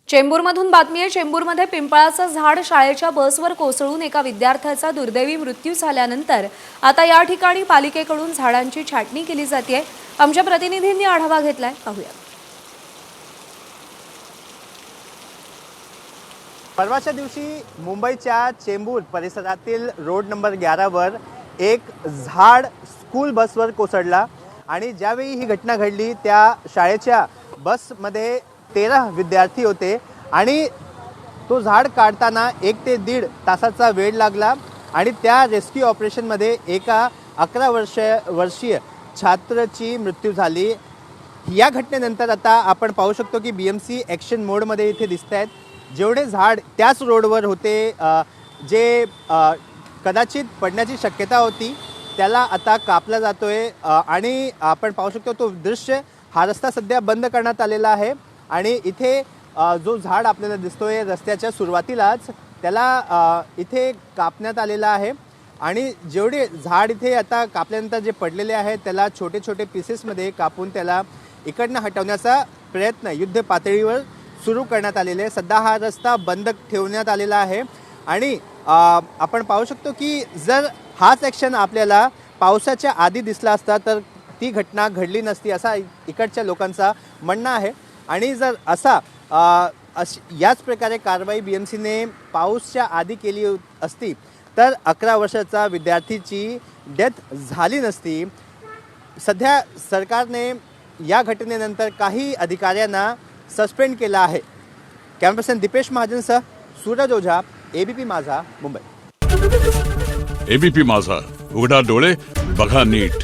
चेंबूरमधून बातमी आहे। चेंबूरमध्ये पिंपळाचं झाड शाळेच्या बसवर कोसळून एका विद्यार्थ्याचा दुर्दैवी मृत्यू झाल्यानंतर आता या ठिकाणी पालिकेकडून झाडांची छाटणी केली जाते। आमच्या प्रतिनिधींनी आढावा घेतलाय, पाहूया। परवाच्या दिवशी मुंबईच्या चेंबूर परिसरातील रोड नंबर 11 वर एक झाड स्कूल बसवर कोसळला आणि ज्यावेळी ही घटना घडली त्या शाळेच्या बसमध्ये 13 विद्यार्थी होते आणि तो झाड काढताना 1 ते 1.5 तासाचा वेळ लागला आणि त्या रेस्क्यू ऑपरेशनमध्ये एका 11 वर्षीय छात्राची मृत्यू झाली। या घटनेनंतर आता आपण पाहू शकतो की BMC ॲक्शन मोडमध्ये इथे दिसत आहेत। जेवढे झाड त्याच रोडवर होते जे कदाचित पडण्याची शक्यता होती त्याला आता कापला जातोय आणि आपण पाहू शकतो तो दृश्य, हा रस्ता सध्या बंद करण्यात आलेला आहे आणि इथे जो झाड आपल्याला दिसतोय रस्त्याच्या सुरुवातीलाच त्याला इथे कापण्यात आलेला आहे आणि जेवढे झाड इथे आता कापल्यानंतर जे पडलेले आहेत त्याला छोटे छोटे पीसेसमध्ये कापून त्याला इकडनं हटवण्याचा प्रयत्न युद्ध पातळीवर सुरू करण्यात आलेले आहे। सध्या हा रस्ता बंद ठेवण्यात आलेला आहे आणि आपण पाहू शकतो की जर हाच ॲक्शन आपल्याला पावसाच्या आधी दिसला असता तर ती घटना घडली नसती असा इकडच्या लोकांचा म्हणणं आहे आणि जर याच प्रकारे कारवाई BMCने पाऊसच्या आधी केली असती तर 11 वर्षाचा विद्यार्थीची डेथ झाली नसती। सध्या सरकारने या घटनेनंतर काही अधिकाऱ्यांना सस्पेंड केला आहे। कॅमेरा पर्सन दीपेश महाजनसह सूरज ओझा, ABP माझा, मुंबई। ABP माझा, उघडा डोळे बघा नीट।